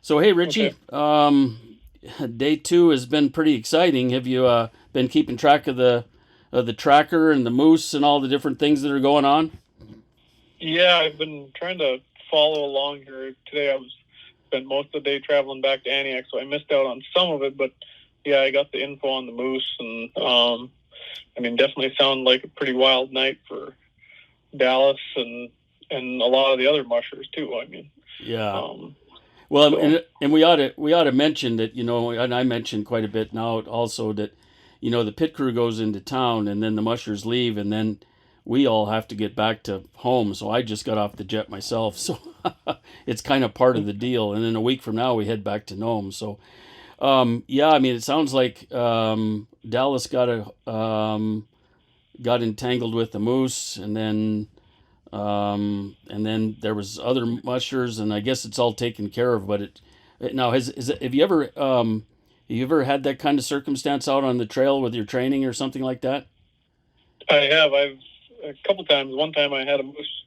So hey, Okay. Richie, day two has been pretty exciting. Have you been keeping track of the tracker and the moose and all the different things that are going on? Yeah, I've been trying to follow along here. Today I was spent most of the day traveling back to Antioch, so I missed out on some of it. But yeah, I got the info on the moose, and I mean, definitely sounded like a pretty wild night for Dallas and a lot of the other mushers too. I mean, Yeah. um, Well, so and we ought to mention that and I mentioned quite a bit now also that the pit crew goes into town and then the mushers leave and then we all have to get back to home. So I just got off the jet myself, so it's kind of part of the deal. And then a week from now we head back to Nome. So yeah, I mean, it sounds like Dallas got entangled with the moose, and then there was other mushers, and I guess it's all taken care of. But now have you ever had that kind of circumstance out on the trail with your training or something like that? I've a couple times. One time I had a moose.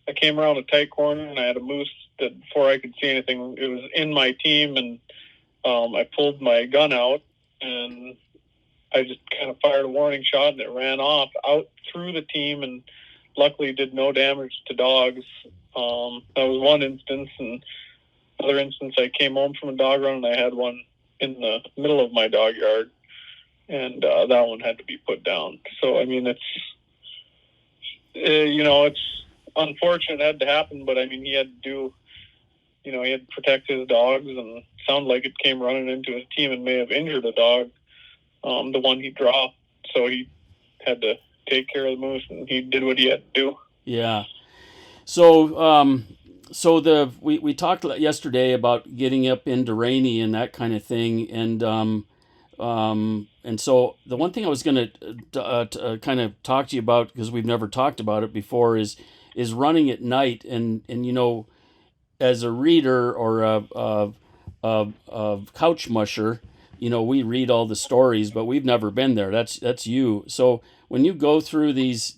I came around a tight corner and I had a moose that before I could see anything, it was in my team, and I pulled my gun out and I just kind of fired a warning shot and it ran off out through the team and luckily did no damage to dogs. That was one instance. And another instance, I came home from a dog run and I had one in the middle of my dog yard, and that one had to be put down. So, I mean, it's unfortunate it had to happen, but I mean, he had to do, he had to protect his dogs, and it sounded like it came running into his team and may have injured a dog, the one he dropped. So he had to take care of the moose, and he did what he had to do. Yeah. So we talked yesterday about getting up into Rainy and that kind of thing, and so the one thing I was going to kind of talk to you about, because we've never talked about it before, is running at night. And as a reader or a couch musher, we read all the stories, but we've never been there. That's you. So when you go through these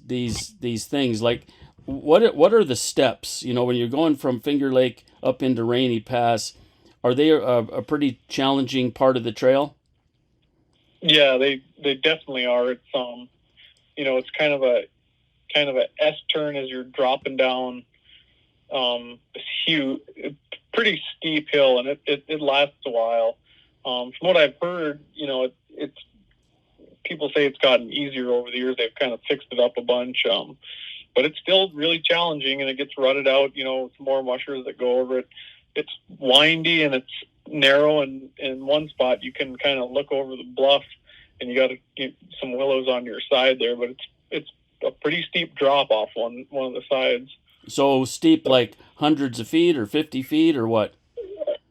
things, like what are the steps? When you're going from Finger Lake up into Rainy Pass, are they a pretty challenging part of the trail? Yeah, they definitely are. It's it's kind of a S turn as you're dropping down this huge, pretty steep hill, and it lasts a while. From what I've heard, it's people say it's gotten easier over the years. They've kind of fixed it up a bunch, but it's still really challenging, and it gets rutted out. With more mushers that go over it. It's windy and it's narrow, and in one spot you can kind of look over the bluff, and you got to get some willows on your side there, but it's a pretty steep drop off one of the sides. So steep, like hundreds of feet or 50 feet or what?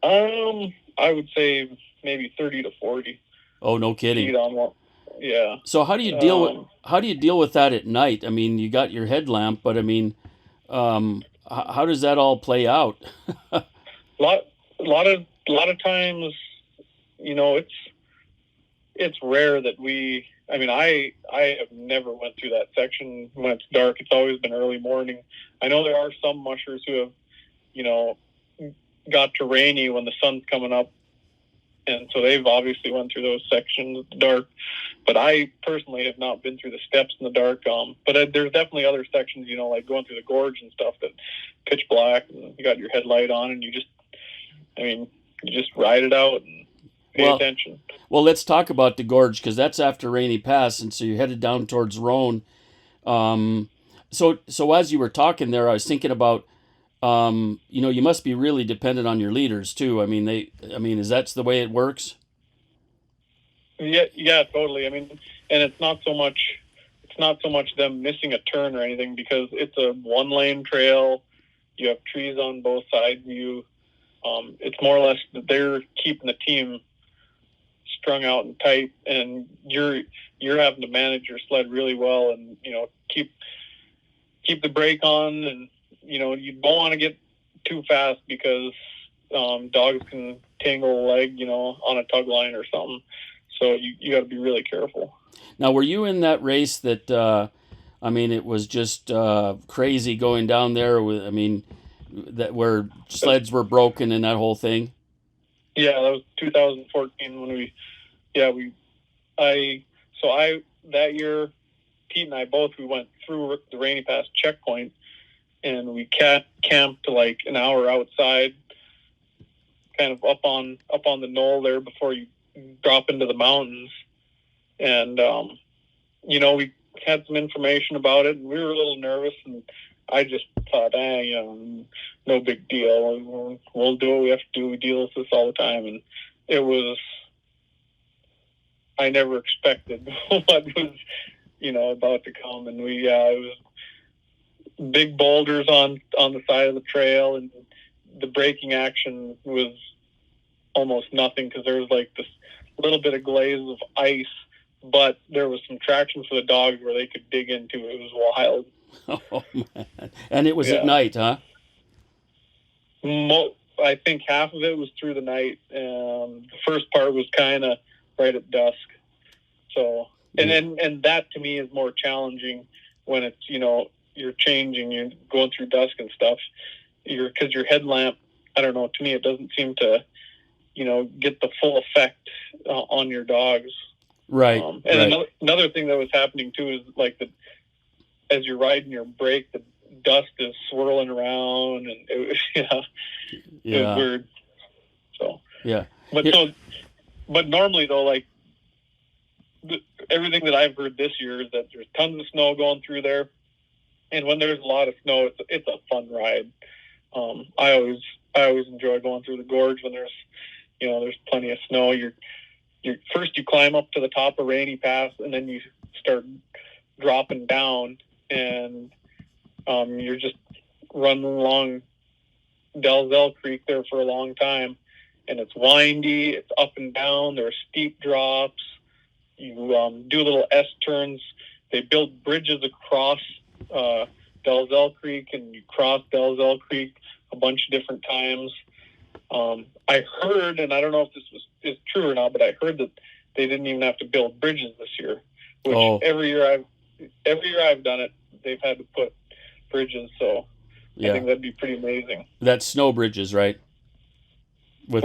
I would say maybe 30 to 40 Oh, no kidding. feet on one. Yeah. So Um, how do you deal with that at night? I mean, you got your headlamp, but I mean, how does that all play out? lot, a lot of times, you know, it's rare that we. I mean, I have never went through that section when it's dark. It's always been early morning. I know there are some mushers who have, you know, got to Rainy when the sun's coming up, and so they've obviously went through those sections in the dark. But I personally have not been through the steps in the dark. But there's definitely other sections, like going through the gorge and stuff that pitch black, and you got your headlight on, and I mean, you just ride it out and pay Well, attention. well, let's talk about the gorge because that's after Rainy Pass, and so you're headed down towards Roan. Um, so as you were talking there, I was thinking about, you must be really dependent on your leaders too. Is that the way it works? Yeah, yeah, totally. I mean, and it's not so much them missing a turn or anything because it's a one lane trail. You have trees on both sides of you. It's more or less that they're keeping the team strung out and tight, and you're having to manage your sled really well, and keep the brake on, and you don't want to get too fast because dogs can tangle a leg, on a tug line or something. So you got to be really careful. Now, were you in that race that? It was just crazy going down there. With, that where sleds were broken and that whole thing. Yeah, that was 2014 when that year, Pete and I both, we went through the Rainy Pass checkpoint, and we camped like an hour outside, kind of up on the knoll there before you drop into the mountains. And we had some information about it, and we were a little nervous, and I just thought, no big deal. We'll do what we have to do. We deal with this all the time. And it was, I never expected what was, about to come. And it was big boulders on the side of the trail, and the braking action was almost nothing because there was like this little bit of glaze of ice, but there was some traction for the dogs where they could dig into it. It was wild. Oh, man. And it was at night, huh? I think half of it was through the night. The first part was kind of right at dusk. So, and that to me is more challenging when it's, you're changing, you're going through dusk and stuff. Because your headlamp, I don't know, to me it doesn't seem to, get the full effect on your dogs. Right. And another thing that was happening too is like as you're riding your brake, the dust is swirling around, and it was weird. So but normally though, like everything that I've heard this year is that there's tons of snow going through there, and when there's a lot of snow, it's a fun ride. I always enjoy going through the gorge when there's plenty of snow. First you climb up to the top of Rainy Pass, and then you start dropping down, and you're just running along Dalzell Creek there for a long time, and it's windy, it's up and down, there are steep drops. You do little S turns. They build bridges across Dalzell Creek, and you cross Dalzell Creek a bunch of different times. I heard, and I don't know if this is true or not, but I heard that they didn't even have to build bridges this year, which every year I've done it, they've had to put bridges. So I think that'd be pretty amazing. That's snow bridges, right? They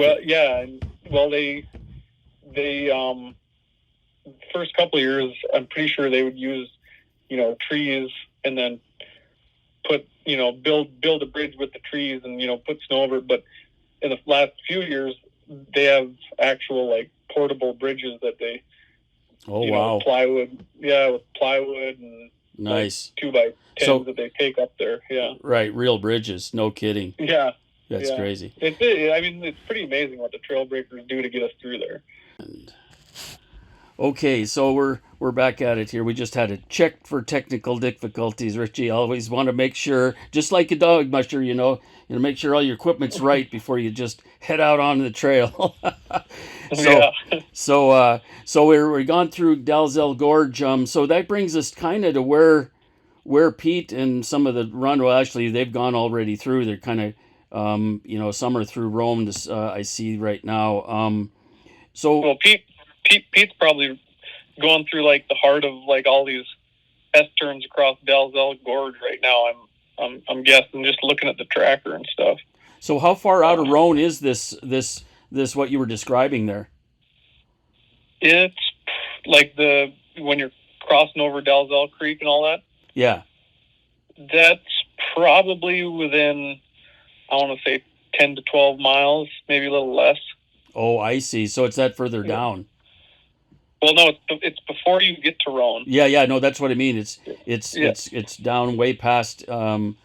first couple of years, I'm pretty sure they would use, trees, and then put, build a bridge with the trees and, put snow over it. But in the last few years, they have actual like portable bridges that they, with plywood and nice like 2x10s that they take up there. Yeah. Right. Real bridges. No kidding. Yeah. That's crazy. It's pretty amazing what the trail breakers do to get us through there. Okay, so we're back at it here. We just had to check for technical difficulties, Richie. Always want to make sure, just like a dog musher, make sure all your equipment's right before you just head out on the trail. So we're gone through Dalzell Gorge. So that brings us kind of to where Pete and some of the run. Well, actually, they've gone already through. They're kind of some are through Rome. I see right now. Pete's probably going through like the heart of like all these S turns across Dalzell Gorge right now. I'm guessing, just looking at the tracker and stuff. So how far out of Roan is this what you were describing there? It's like when you're crossing over Dalzell Creek and all that. Yeah. That's probably within, I want to say 10 to 12 miles, maybe a little less. Oh, I see. So it's that further down. Well, no, it's before you get to Roan. Yeah, no, that's what I mean. It's down way past, through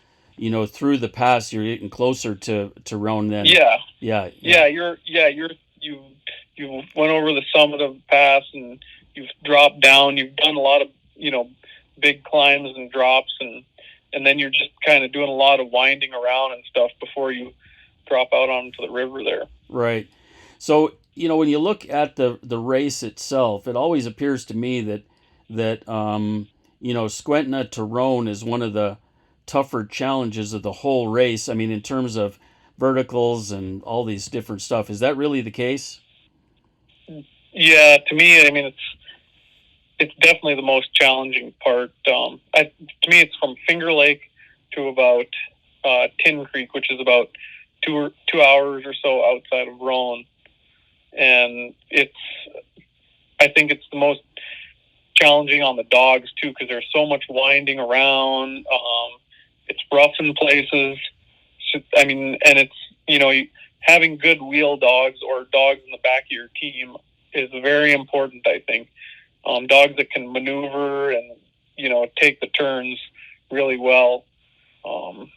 the pass. You're getting closer to Roan then. Yeah. You went over the summit of the pass, and you've dropped down. You've done a lot of big climbs and drops, and then you're just kind of doing a lot of winding around and stuff before you drop out onto the river there. Right. So, when you look at the race itself, it always appears to me that Squentina to Roan is one of the tougher challenges of the whole race. I mean, in terms of verticals and all these different stuff. Is that really the case? Yeah, to me, I mean, it's definitely the most challenging part. To me, it's from Finger Lake to about Tin Creek, which is about 2 hours or so outside of Roan. and I think it's the most challenging on the dogs too, because there's so much winding around. It's rough in places. I mean, and it's, having good wheel dogs or dogs in the back of your team is very important, I think. Dogs that can maneuver and, take the turns really well. And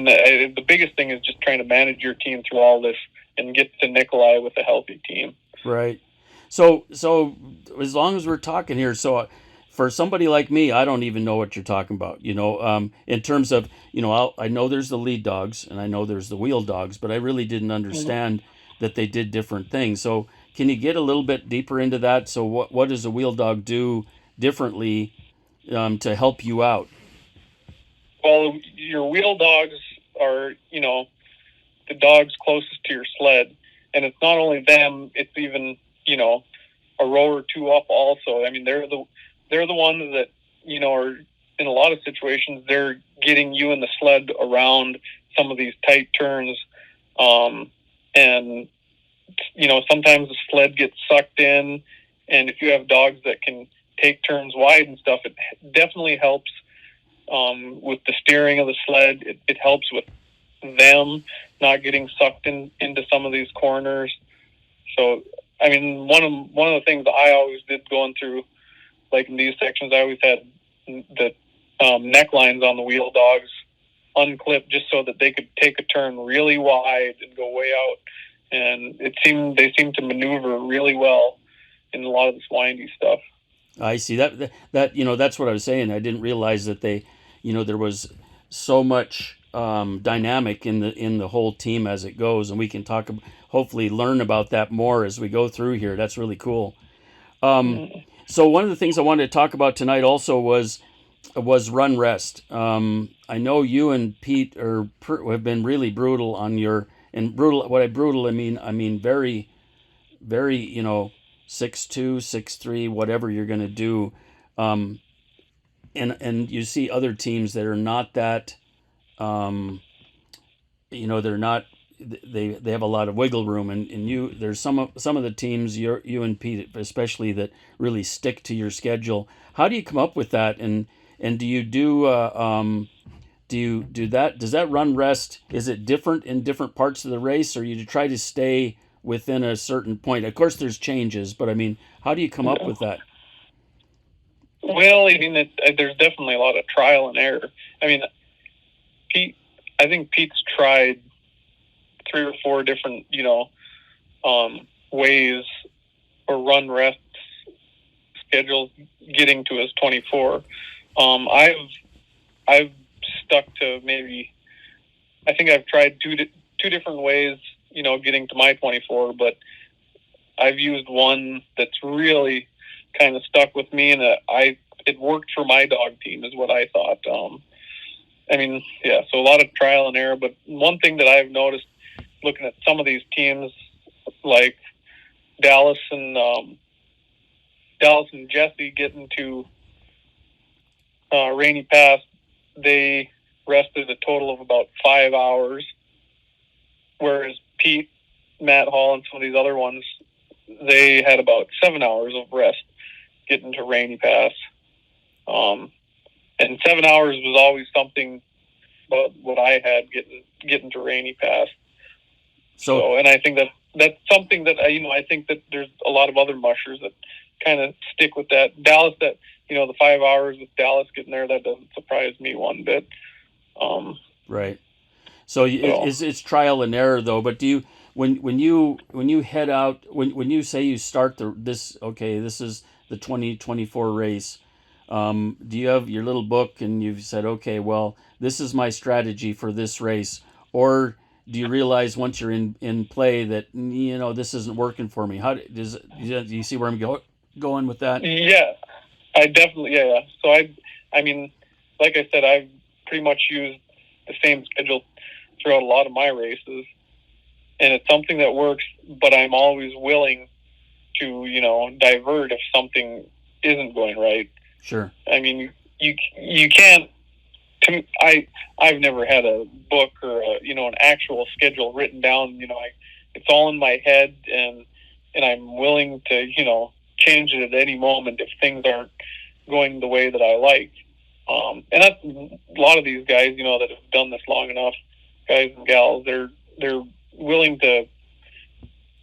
the biggest thing is just trying to manage your team through all this and get to Nikolai with a healthy team. Right. So as long as we're talking here, so for somebody like me, I don't even know what you're talking about. In terms of, I know there's the lead dogs and I know there's the wheel dogs, but I really didn't understand that they did different things. So can you get a little bit deeper into that? So what does a wheel dog do differently to help you out? Well, your wheel dogs are, the dogs closest to your sled. And it's not only them, it's even, a row or two up also. I mean, they're the ones that, are in a lot of situations, they're getting you and the sled around some of these tight turns. And, sometimes the sled gets sucked in. And if you have dogs that can take turns wide and stuff, it definitely helps with the steering of the sled. It helps with them not getting sucked into some of these corners. So, I mean, one of the things I always did going through, like in these sections, I always had the necklines on the wheel dogs unclipped just so that they could take a turn really wide and go way out. And they seemed to maneuver really well in a lot of this windy stuff. I see that that's what I was saying. I didn't realize that there was so much dynamic in the whole team as it goes, and we can hopefully learn about that more as we go through here. That's really cool. So one of the things I wanted to talk about tonight also was run rest. I know you and Pete have been really brutal on brutal. What I brutal I mean very, very 6'2", 6'3", whatever you're going to do. And you see other teams that are not that, they're not, they have a lot of wiggle room, and there's some of the teams, you and Pete especially, that really stick to your schedule. How do you come up with that, and do you do that? Does that run rest, is it different in different parts of the race, or you try to stay within a certain point? Of course there's changes, but I mean, how do you come up with that? Well, I mean, there's definitely a lot of trial and error. I mean, I think Pete's tried 3 or 4 different, ways or run rest schedules getting to his 24. I've stuck to maybe, I think I've tried two different ways, getting to my 24, but I've used one that's really kind of stuck with me, and it worked for my dog team is what I thought. I mean, yeah, so a lot of trial and error, but one thing that I've noticed looking at some of these teams like Dallas and Jesse getting to Rainy Pass, they rested a total of about 5 hours, whereas Pete, Matt Hall, and some of these other ones, they had about 7 hours of rest getting to Rainy Pass. And 7 hours was always something about what I had getting to Rainy Pass. So and I think that's something that I think that there's a lot of other mushers that kind of stick with that. Dallas, the 5 hours with Dallas getting there, that doesn't surprise me one bit. Right. So it's trial and error though. But do you when you head out, when you say you start this is the 2024 race, do you have your little book and you've said, okay, well, this is my strategy for this race, or do you realize once you're in play that this isn't working for me? Do you see where I'm going with that? Yeah, I definitely yeah. So I mean, like I said, I've pretty much used the same schedule throughout a lot of my races, and it's something that works. But I'm always willing to divert if something isn't going right. Sure. I mean, you can't. I've never had a book or an actual schedule written down. it's all in my head, and I'm willing to, change it at any moment if things aren't going the way that I like. And that's a lot of these guys, that have done this long enough, guys and gals. They're willing to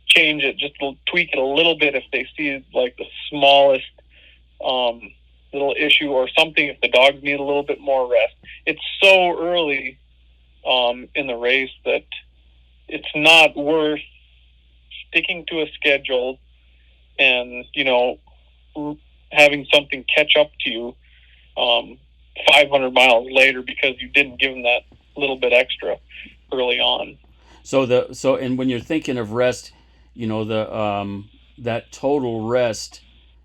change it, just tweak it a little bit if they see like the smallest um, little issue or something. If the dogs need a little bit more rest, it's so early in the race that it's not worth sticking to a schedule and having something catch up to you 500 miles later because you didn't give them that little bit extra early on. And when you're thinking of rest, the that total rest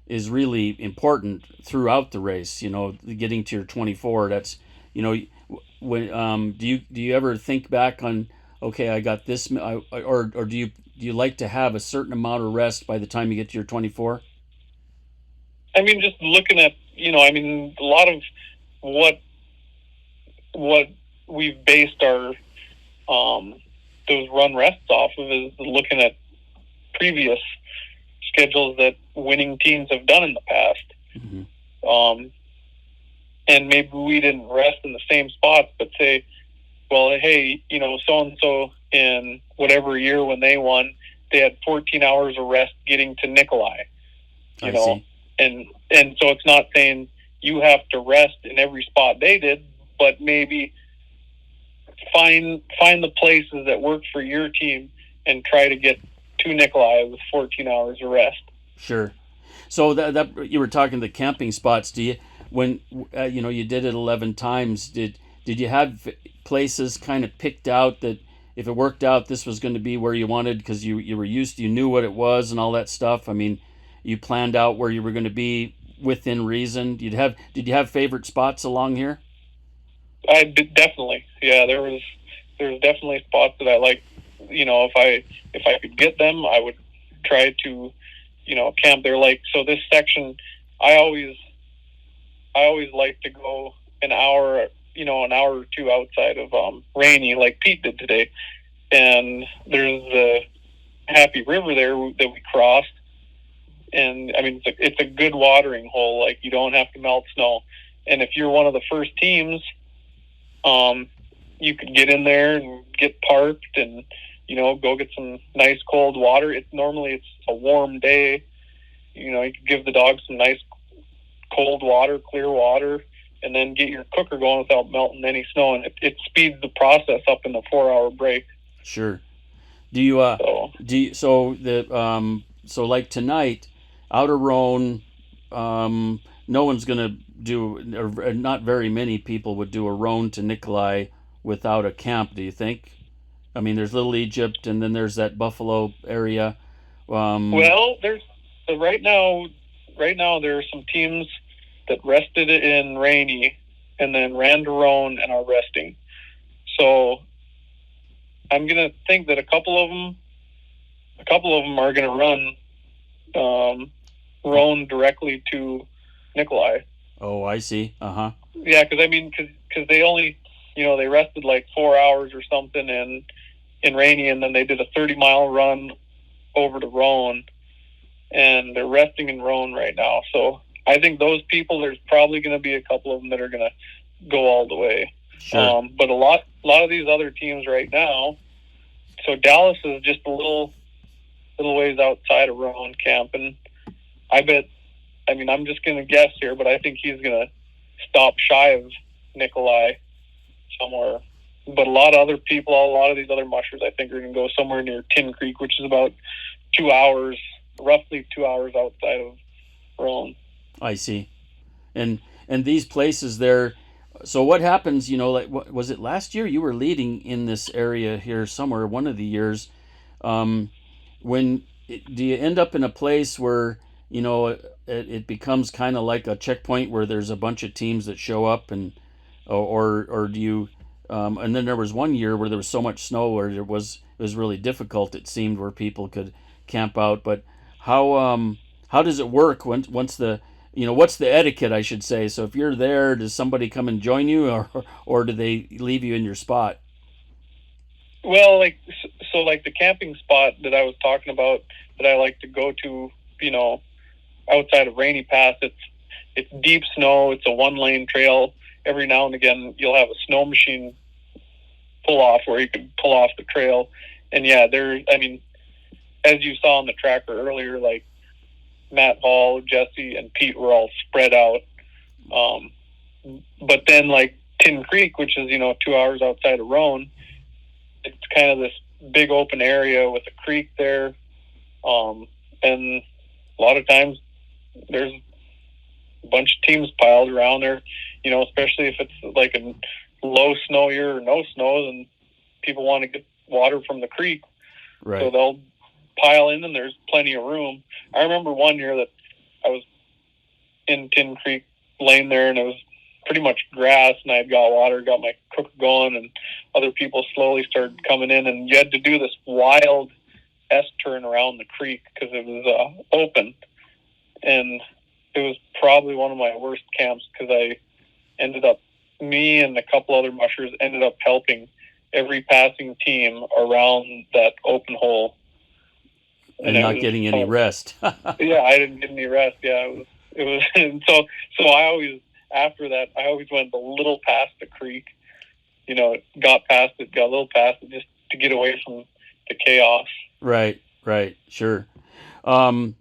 is really important throughout the race. Getting to your 24. That's when do you ever think back on, okay, I got this, or do you like to have a certain amount of rest by the time you get to your 24? I mean, just looking at a lot of what we've based our those run rests off of is looking at previous schedules that winning teams have done in the past. Mm-hmm. And maybe we didn't rest in the same spots, but say, well, hey, so and so in whatever year when they won, they had 14 hours of rest getting to Nikolai. I see. And so it's not saying you have to rest in every spot they did, but maybe find the places that work for your team and try to get to Nikolai with 14 hours of rest. Sure. So that you were talking the camping spots. Do you, when you did it 11 times, did you have places kind of picked out that if it worked out, this was going to be where you wanted because you were used to, you knew what it was and all that stuff? I mean, you planned out where you were going to be within reason. Did you have favorite spots along here? I did, definitely. Yeah, there's definitely spots that I like. If I could get them, I would try to, camp there. Like, so this section, I always like to go an hour or two outside of Rainy, like Pete did today. And there's the Happy River there that we crossed. And I mean, it's a good watering hole. Like, you don't have to melt snow. And if you're one of the first teams, you could get in there and get parked and, go get some nice cold water. It's a warm day. You could give the dogs some nice cold water, clear water, and then get your cooker going without melting any snow. And it speeds the process up in the 4-hour break. Sure. So like tonight, Outer Rhone, no one's going to do, or not very many people would do a Rhone to Nikolai without a camp, do you think? I mean, there's Little Egypt, and then there's that Buffalo area. Well, there's right now there are some teams that rested in Rainy and then ran to Rhone and are resting. So I'm gonna think that a couple of them are gonna run Rhone directly to Nikolai. Oh, I see. Uh-huh. Yeah, because they only they rested like 4 hours or something in Rainy, and then they did a 30-mile run over to Rhone, and they're resting in Rhone right now. So I think those people, there's probably going to be a couple of them that are going to go all the way. Sure. But a lot of these other teams right now. So Dallas is just a little ways outside of Rhone camping. I bet. I mean, I'm just going to guess here, but I think he's going to stop shy of Nikolai somewhere. But a lot of these other mushers, I think, are going to go somewhere near Tin Creek, which is about 2 hours, roughly 2 hours outside of Rhone. I see. And these places there. So what happens? Like, what was it last year? You were leading in this area here somewhere. One of the years. Do you end up in a place where it becomes kind of like a checkpoint where there's a bunch of teams that show up, and or do you? And then there was one year where there was so much snow where it was really difficult. It seemed where people could camp out. But how does it work once the what's the etiquette, I should say? So if you're there, does somebody come and join you, or do they leave you in your spot? Well, like the camping spot that I was talking about that I like to go to, outside of Rainy Pass, it's deep snow. It's a 1-lane trail. Every now and again, you'll have a snow machine pull off where you can pull off the trail. And yeah, I mean, as you saw on the tracker earlier, like Matt Hall, Jesse, and Pete were all spread out. Um, but then like Tin Creek, which is 2 hours outside of Roan, it's kind of this big open area with a creek there, and a lot of times there's a bunch of teams piled around there. Especially if it's like a low snow year or no snow, then people want to get water from the creek, Right. so they'll pile in, and there's plenty of room. I remember one year that I was in Tin Creek Lane there, and it was pretty much grass, and I got water, got my cook going, and other people slowly started coming in, and you had to do this wild S-turn around the creek because it was open, and it was probably one of my worst camps because me and a couple other mushers ended up helping every passing team around that open hole. And not getting any rest. Yeah, I didn't get any rest. Yeah, it was, and so I always, after that, I always went a little past the creek, got past it, got a little past it just to get away from the chaos. Right, sure. Well,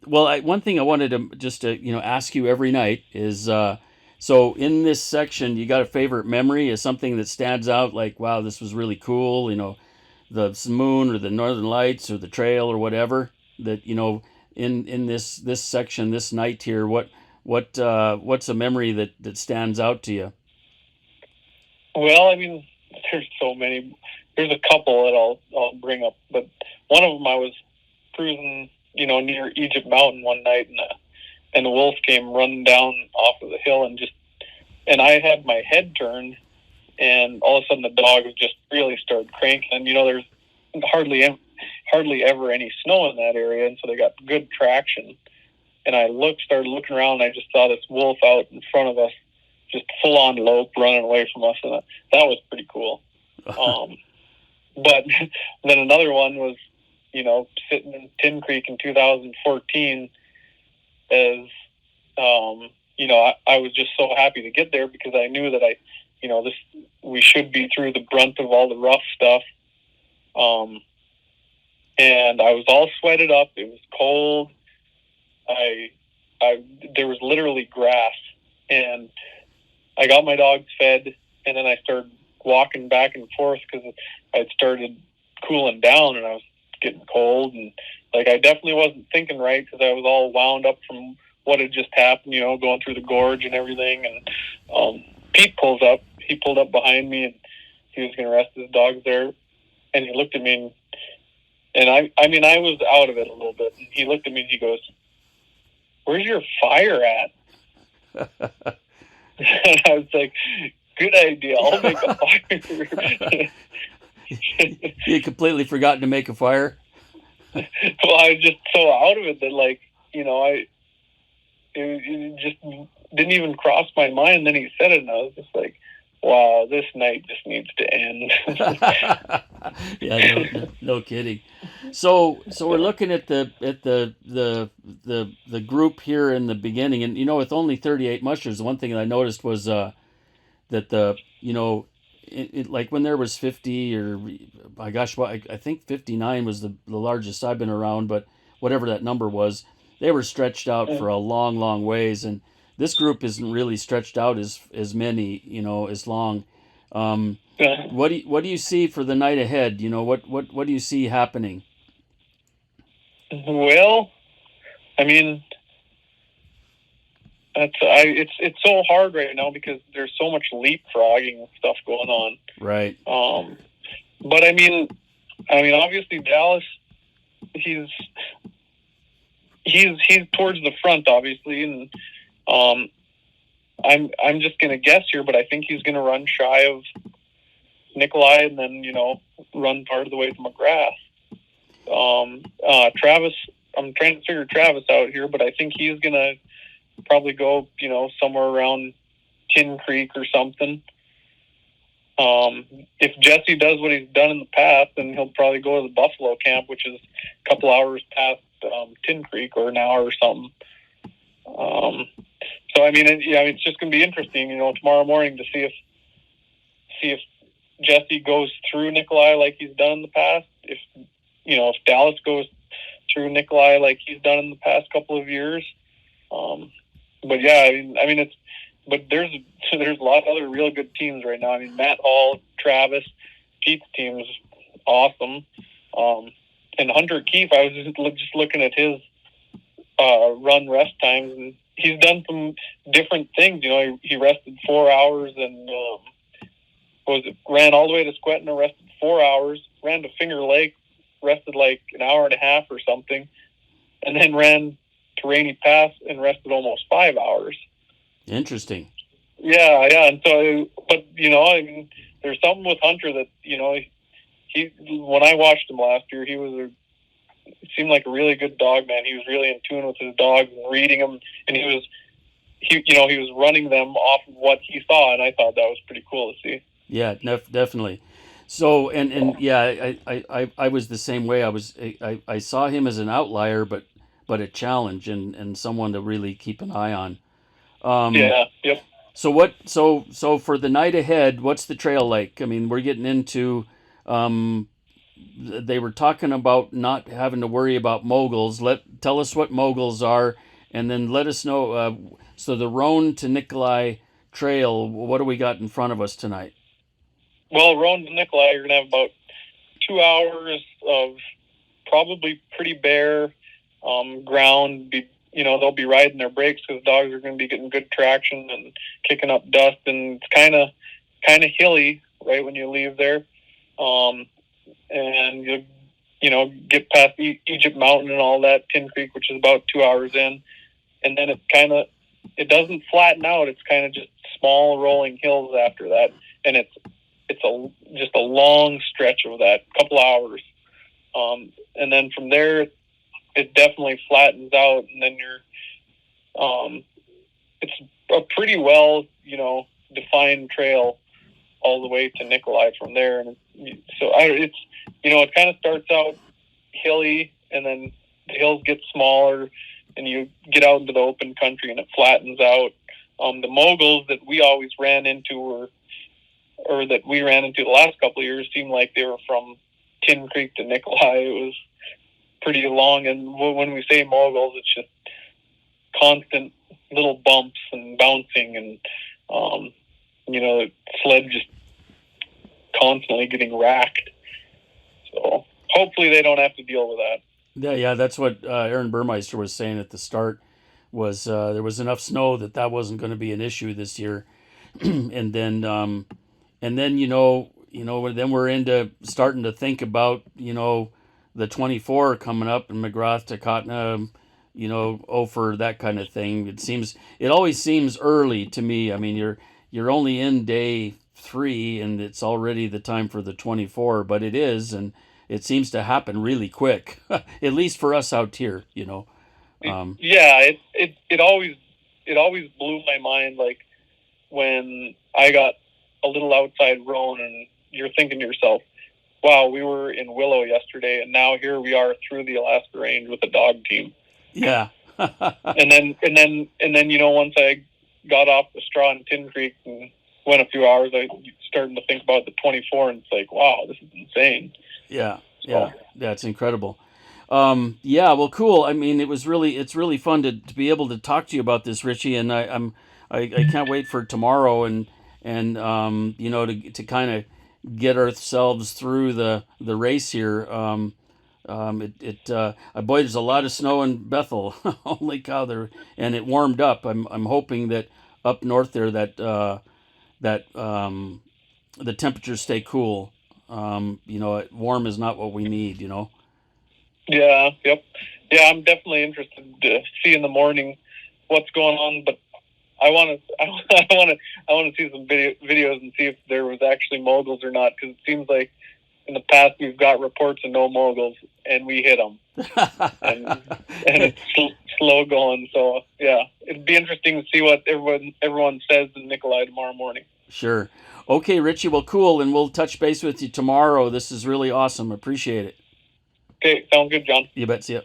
one thing I wanted to just ask you every night is, so in this section, you got a favorite memory? Is something that stands out like, wow, this was really cool, the moon or the northern lights or the trail or whatever that, in this section, this night here, what's a memory that stands out to you? Well, I mean, there's so many. There's a couple that I'll bring up, but one of them I was cruising, near Egypt Mountain one night, and the wolf came running down off of the hill, and I had my head turned, and all of a sudden the dog just really started cranking, and there's hardly ever any snow in that area, and so they got good traction. And I started looking around, and I just saw this wolf out in front of us, just full on lope running away from us, and that was pretty cool. But then another one was, sitting in Tin Creek in 2014, as I was just so happy to get there because I knew that we should be through the brunt of all the rough stuff. And I was all sweated up. It was cold. There was literally grass, and I got my dogs fed, and then I started walking back and forth because I'd started cooling down, and I was getting cold, and like I definitely wasn't thinking right because I was all wound up from what had just happened, going through the gorge and everything. And Pete pulls up. He pulled up behind me, and he was going to rest his dogs there, and he looked at me, and I mean, I was out of it a little bit, and he looked at me and he goes, "Where's your fire at?" And I was like, "Good idea. I'll make a fire." You had completely forgotten to make a fire? Well, I was just so out of it that, like, it just didn't even cross my mind. Then he said it, and I was just like, wow, this night just needs to end. Yeah, no kidding. So we're looking at the group here in the beginning, and with only 38 mushers, the one thing that I noticed was that like when there was 50 or my gosh, I think 59 was the largest I've been around, but whatever that number was, they were stretched out for a long ways, and this group isn't really stretched out as many, as long. What do you see for the night ahead? What do you see happening? Well, I mean, it's so hard right now because there's so much leapfrogging stuff going on. Right. But I mean, obviously Dallas, he's towards the front, obviously, and I'm just gonna guess here, but I think he's gonna run shy of Nikolai and then run part of the way to McGrath. Travis, I'm trying to figure Travis out here, but I think he's gonna probably go somewhere around Tin Creek or something. If Jesse does what he's done in the past, then he'll probably go to the Buffalo camp, which is a couple hours past Tin Creek, or an hour or something. So I mean, it's just going to be interesting, tomorrow morning to see if Jesse goes through Nikolai like he's done in the past. If Dallas goes through Nikolai like he's done in the past couple of years. But yeah, but there's a lot of other real good teams right now. I mean, Matt Hall, Travis, Pete's team is awesome. And Hunter Keefe, I was just looking at his run rest times, and he's done some different things. He rested 4 hours and ran all the way to Squetina, rested 4 hours, ran to Finger Lake, rested like an hour and a half or something, and then ran to Rainy Pass and rested almost 5 hours. Interesting. Yeah. And so, but there's something with Hunter that he when I watched him last year, he seemed like a really good dog man. He was really in tune with his dogs and reading them, and he was running them off of what he saw, and I thought that was pretty cool to see. Yeah, definitely. So and yeah, I was the same way. I saw him as an outlier, but a challenge and someone to really keep an eye on. Yeah. Yep. So for the night ahead, what's the trail like? I mean, we're getting into. They were talking about not having to worry about moguls. Tell us what moguls are, and then let us know. So the Roan to Nikolai Trail. What do we got in front of us tonight? Well, Roan to Nikolai, you're gonna have about 2 hours of probably pretty bare ground. They'll be riding their brakes because dogs are going to be getting good traction and kicking up dust, and it's kind of hilly right when you leave there. And you get past Egypt Mountain and all that, Tin Creek, which is about 2 hours in, and then it doesn't flatten out. It's kind of just small rolling hills after that, and it's just a long stretch of that, couple hours, and then from there it definitely flattens out, and then it's a pretty well defined trail all the way to Nikolai from there. And so it kind of starts out hilly, and then the hills get smaller, and you get out into the open country, and it flattens out. The moguls that we always ran into or that we ran into the last couple of years seemed like they were from Tin Creek to Nikolai. It was pretty long, and when we say moguls, it's just constant little bumps and bouncing, and the sled just constantly getting racked. So hopefully they don't have to deal with that. Yeah, that's what Aaron Burmeister was saying at the start. Was there was enough snow that wasn't going to be an issue this year, and then then we're into starting to think about the 24 coming up in McGrath to Kotna, Ophir, that kind of thing. It always seems early to me. I mean, you're only in day 3 and it's already the time for the 24, but it is, and it seems to happen really quick, at least for us out here, Yeah, it always blew my mind, like when I got a little outside Roan, and you're thinking to yourself, wow, we were in Willow yesterday, and now here we are through the Alaska Range with a dog team. Yeah. and then once I got off the straw in Tin Creek and went a few hours, I started to think about the 24, and it's like, wow, this is insane. Yeah, it's incredible. Yeah, well, cool. I mean, it's really fun to be able to talk to you about this, Richie, and I can't wait for tomorrow and to kind of get ourselves through the race here. Boy, there's a lot of snow in Bethel. Holy cow, there, and it warmed up. I'm hoping that up north there that the temperatures stay cool. Warm is not what we need. Yeah. Yep. Yeah, I'm definitely interested to see in the morning what's going on, but I want to see some videos and see if there was actually moguls or not, because it seems like in the past we've got reports of no moguls and we hit them, and it's slow going. So yeah, it'd be interesting to see what everyone says in Nikolai tomorrow morning. Sure. Okay, Richie. Well, cool, and we'll touch base with you tomorrow. This is really awesome. Appreciate it. Okay, sounds good, John. You bet. See ya.